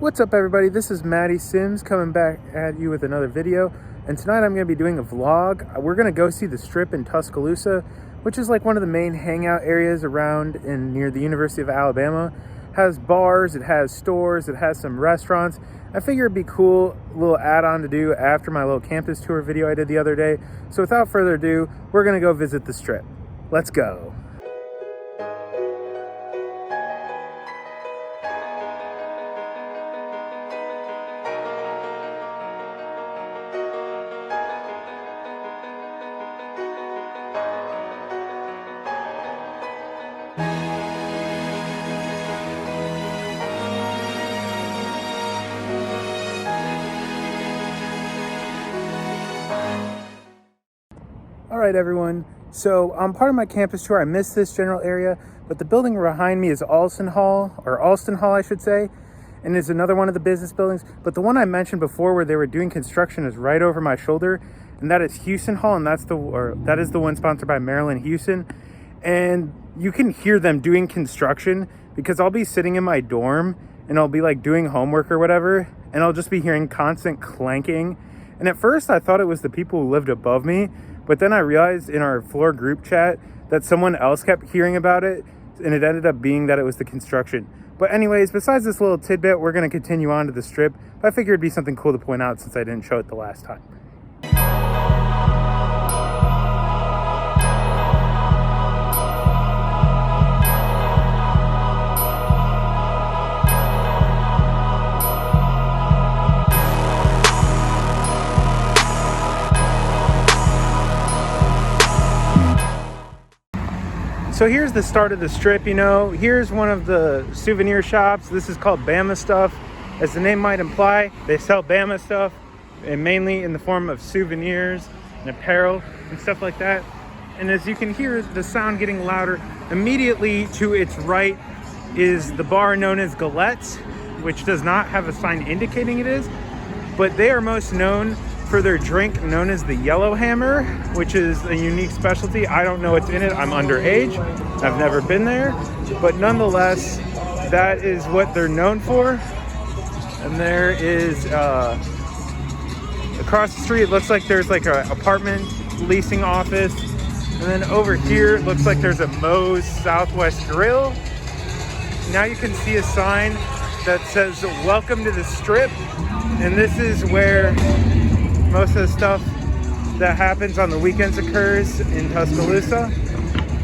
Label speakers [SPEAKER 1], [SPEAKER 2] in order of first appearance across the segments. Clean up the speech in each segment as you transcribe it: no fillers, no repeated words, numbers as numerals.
[SPEAKER 1] What's up, everybody? This is Matty Symz coming back at you with another video, and tonight I'm going to be doing a vlog. We're going to go see the Strip in Tuscaloosa, which is like one of the main hangout areas around and near the University of Alabama. It has bars, it has stores, it has some restaurants. I figure it'd be cool, a little add-on to do after my little campus tour video I did the other day. So without further ado, we're going to go visit the Strip. Let's go. Alright everyone, so on part of my campus tour I missed this general area, but the building behind me is Alston Hall I should say, and it's another one of the business buildings, but the one I mentioned before where they were doing construction is right over my shoulder, and that is Houston Hall, and that is the one sponsored by Maryland Houston. And you can hear them doing construction because I'll be sitting in my dorm and I'll be like doing homework or whatever, and I'll just be hearing constant clanking. And at first I thought it was the people who lived above me, but then I realized in our floor group chat that someone else kept hearing about it, and it ended up being that it was the construction. But anyways, besides this little tidbit, we're going to continue on to the Strip. But I figured it'd be something cool to point out since I didn't show it the last time. So here's the start of the Strip, you know. Here's one of the souvenir shops. This is called Bama Stuff. As the name might imply, they sell Bama stuff, and mainly in the form of souvenirs and apparel and stuff like that. And as you can hear the sound getting louder, immediately to its right is the bar known as Galette's, which does not have a sign indicating it is, but they are most known for their drink known as the Yellow Hammer, which is a unique specialty. I don't know what's in it. I'm underage. I've never been there. But nonetheless, that is what they're known for. And there is, across the street, it looks like there's like an apartment leasing office. And then over here, it looks like there's a Moe's Southwest Grill. Now you can see a sign that says, "Welcome to the Strip." And this is where most of the stuff that happens on the weekends occurs in Tuscaloosa.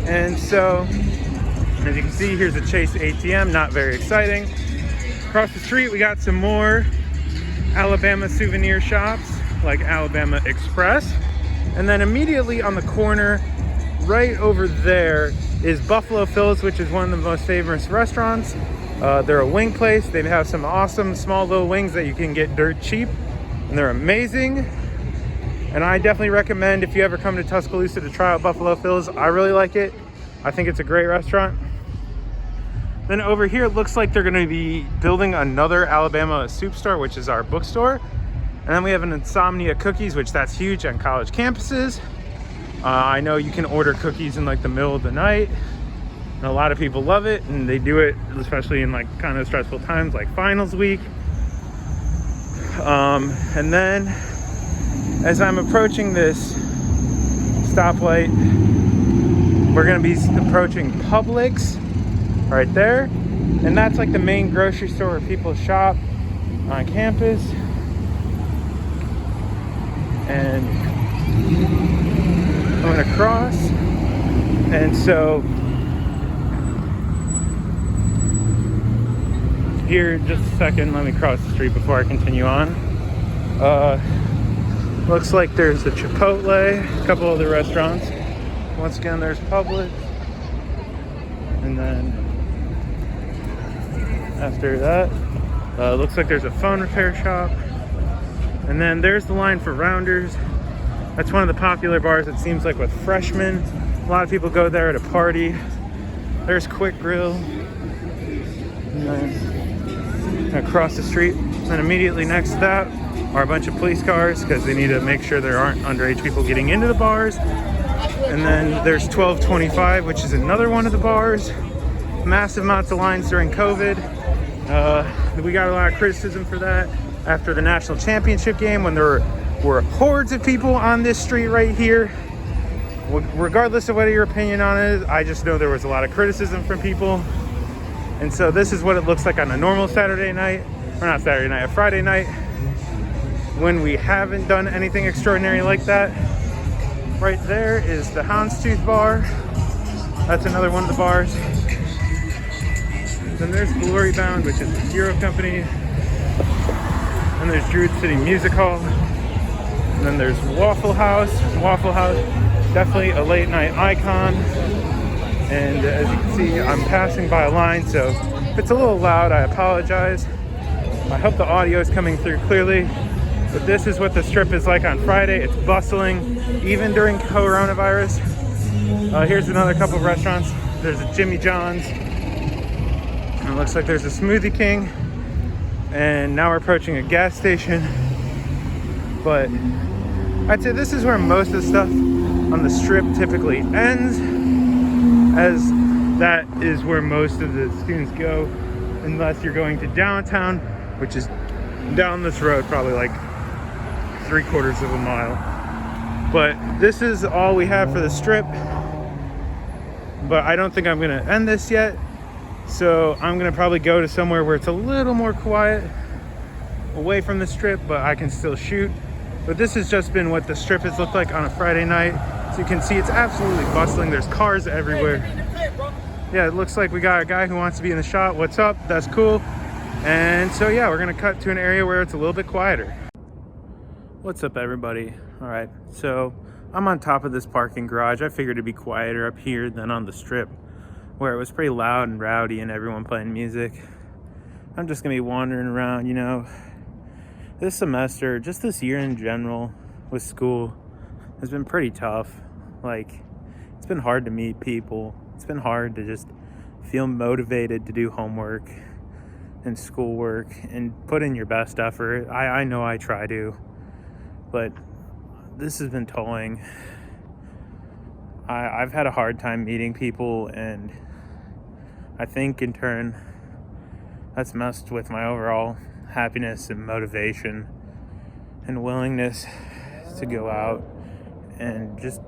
[SPEAKER 1] And so, as you can see, here's a Chase ATM, not very exciting. Across the street, we got some more Alabama souvenir shops, like Alabama Express. And then immediately on the corner, right over there, is Buffalo Phil's, which is one of the most famous restaurants. They're a wing place. They have some awesome small little wings that you can get dirt cheap, and they're amazing. And I definitely recommend, if you ever come to Tuscaloosa, to try out Buffalo Phil's. I really like it. I think it's a great restaurant. Then over here, it looks like they're going to be building another Alabama soup store, which is our bookstore. And then we have an Insomnia Cookies, which that's huge on college campuses. I know you can order cookies in like the middle of the night, and a lot of people love it, and they do it especially in like kind of stressful times like finals week. And then as I'm approaching this stoplight, we're going to be approaching Publix right there, and that's like the main grocery store where people shop on campus. And I'm going to cross, and so here, just a second, let me cross the street before I continue on. Looks like there's a Chipotle, a couple other restaurants. Once again, there's Publix. And then after that, looks like there's a phone repair shop. And then there's the line for Rounders. That's one of the popular bars, it seems like, with freshmen. A lot of people go there to party. There's Quick Grill. And then across the street, and immediately next to that are a bunch of police cars because they need to make sure there aren't underage people getting into the bars. And then there's 1225, which is another one of the bars. Massive amounts of lines during COVID. We got a lot of criticism for that after the national championship game when there were hordes of people on this street right here. Regardless of what your opinion on it is, I just know there was a lot of criticism from people. And so this is what it looks like on a normal Saturday night, or not Saturday night, a Friday night, when we haven't done anything extraordinary like that. Right there is the Houndstooth Bar. That's another one of the bars. Then there's Glory Bound, which is the Hero Company. And there's Druid City Music Hall. And then there's Waffle House. Waffle House, definitely a late night icon. And as you can see, I'm passing by a line, so if it's a little loud, I apologize. I hope the audio is coming through clearly. But this is what the strip is like on Friday. It's bustling, even during coronavirus. Here's another couple of restaurants. There's a Jimmy John's. And it looks like there's a Smoothie King. And now we're approaching a gas station. But I'd say this is where most of the stuff on the strip typically ends, as that is where most of the students go, unless you're going to downtown, which is down this road, probably like 3/4 of a mile. But this is all we have for the strip. But I don't think I'm gonna end this yet. So I'm gonna probably go to somewhere where it's a little more quiet, away from the strip, but I can still shoot. But this has just been what the strip has looked like on a Friday night. So you can see it's absolutely bustling. There's cars everywhere. Yeah, it looks like we got a guy who wants to be in the shot. What's up? That's cool. And so yeah, we're gonna cut to an area where it's a little bit quieter. What's up, everybody? All right, so I'm on top of this parking garage. I figured it'd be quieter up here than on the strip, where it was pretty loud and rowdy and everyone playing music. I'm just gonna be wandering around, you know. This semester, just this year in general with school, has been pretty tough. Like, it's been hard to meet people. It's been hard to just feel motivated to do homework and schoolwork and put in your best effort. I know I try to, but this has been tolling. I've had a hard time meeting people, and I think in turn that's messed with my overall happiness and motivation and willingness to go out and just,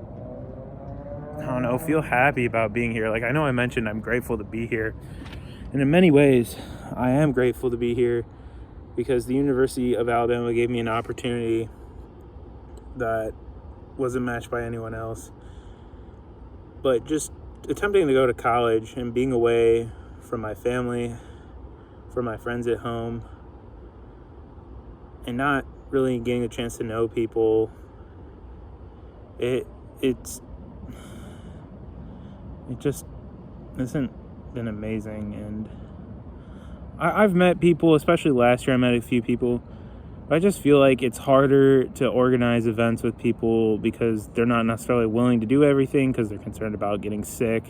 [SPEAKER 1] I don't know, feel happy about being here. Like, I know I mentioned I'm grateful to be here, and in many ways I am grateful to be here because the University of Alabama gave me an opportunity that wasn't matched by anyone else. But just attempting to go to college and being away from my family, from my friends at home, and not really getting a chance to know people, it just hasn't been amazing. And I've met people, especially last year I met a few people. I just feel like it's harder to organize events with people because they're not necessarily willing to do everything because they're concerned about getting sick.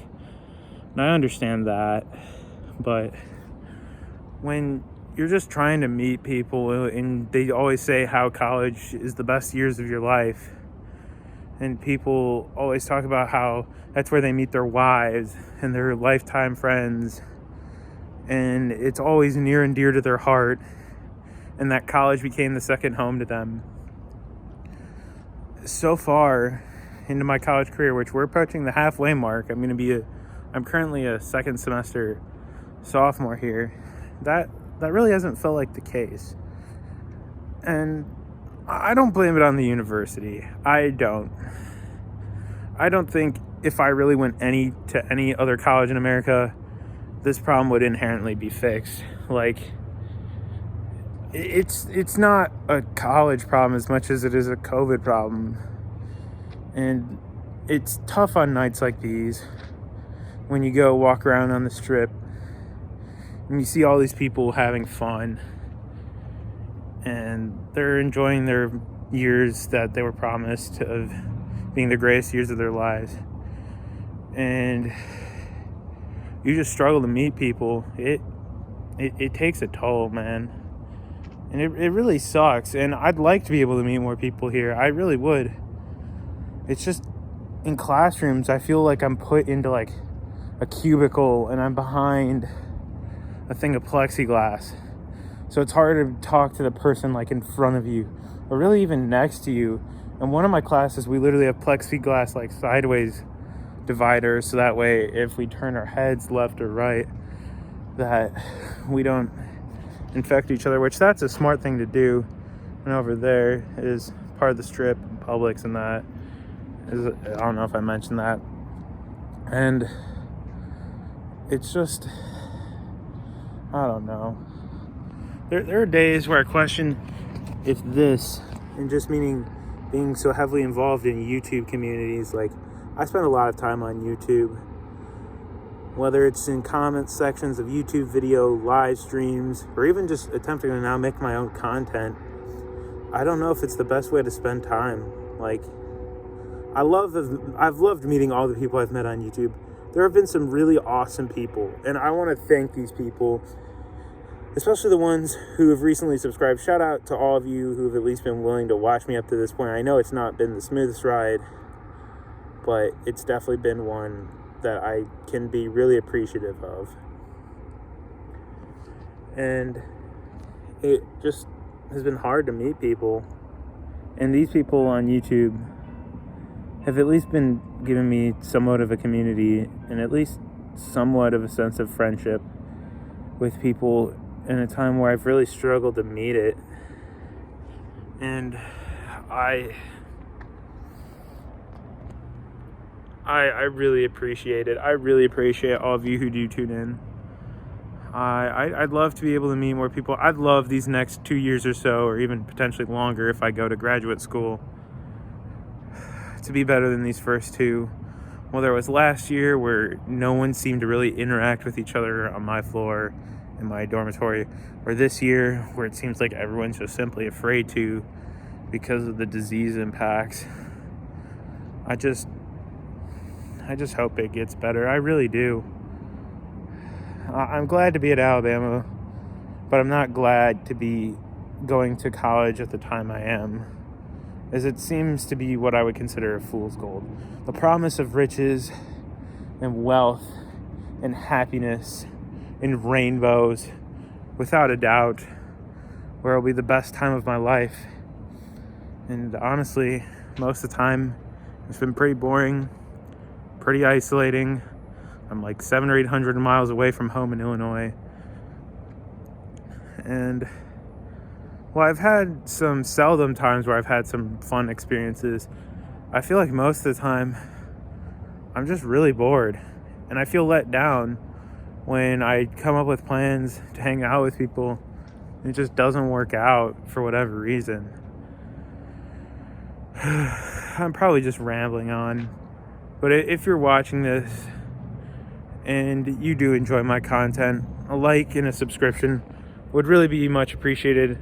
[SPEAKER 1] And I understand that, but when you're just trying to meet people, and they always say how college is the best years of your life, and people always talk about how that's where they meet their wives and their lifetime friends, and it's always near and dear to their heart, and that college became the second home to them. So far into my college career, which we're approaching the halfway mark, I'm currently a second semester sophomore here. That really hasn't felt like the case. And I don't blame it on the university. I don't think if I really went to any other college in America, this problem would inherently be fixed. Like, it's not a college problem as much as it is a COVID problem. And it's tough on nights like these when you go walk around on the strip and you see all these people having fun and they're enjoying their years that they were promised of being the greatest years of their lives, and you just struggle to meet people. It takes a toll, man. And it really sucks. And I'd like to be able to meet more people here. I really would. It's just in classrooms, I feel like I'm put into like a cubicle and I'm behind a thing of plexiglass. So it's harder to talk to the person like in front of you or really even next to you. In one of my classes, we literally have plexiglass like sideways dividers, so that way if we turn our heads left or right, that we don't infect each other, which that's a smart thing to do. And over there is part of the strip, Publix, and that is, I don't know if I mentioned that. And it's just, I don't know. There are days where I question if this, and just meaning being so heavily involved in YouTube communities, like I spend a lot of time on YouTube, whether it's in comment sections of YouTube video, live streams, or even just attempting to now make my own content. I don't know if it's the best way to spend time. Like, I've loved meeting all the people I've met on YouTube. There have been some really awesome people, and I want to thank these people, especially the ones who have recently subscribed. Shout out to all of you who have at least been willing to watch me up to this point. I know it's not been the smoothest ride, but it's definitely been one that I can be really appreciative of. And it just has been hard to meet people. And these people on YouTube have at least been giving me somewhat of a community and at least somewhat of a sense of friendship with people in a time where I've really struggled to meet it. And I really appreciate it. I really appreciate all of you who do tune in. I'd love to be able to meet more people. I'd love these next 2 years or so, or even potentially longer if I go to graduate school, to be better than these first two. Well, there was last year where no one seemed to really interact with each other on my floor in my dormitory, or this year where it seems like everyone's just simply afraid to because of the disease impacts. I just hope it gets better. I really do. I'm glad to be at Alabama, but I'm not glad to be going to college at the time I am, as it seems to be what I would consider a fool's gold. The promise of riches and wealth and happiness and rainbows, without a doubt, where it'll be the best time of my life. And honestly, most of the time, it's been pretty boring, pretty isolating. I'm like 700 or 800 miles away from home in Illinois. And well, I've had some seldom times where I've had some fun experiences. I feel like most of the time I'm just really bored, and I feel let down when I come up with plans to hang out with people and it just doesn't work out for whatever reason. I'm probably just rambling on, but if you're watching this and you do enjoy my content, a like and a subscription would really be much appreciated.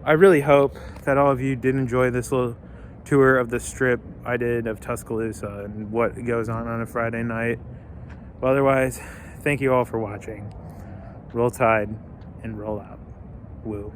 [SPEAKER 1] I really hope that all of you did enjoy this little tour of the strip I did of Tuscaloosa and what goes on a Friday night. But otherwise, thank you all for watching. Roll Tide and roll out. Woo.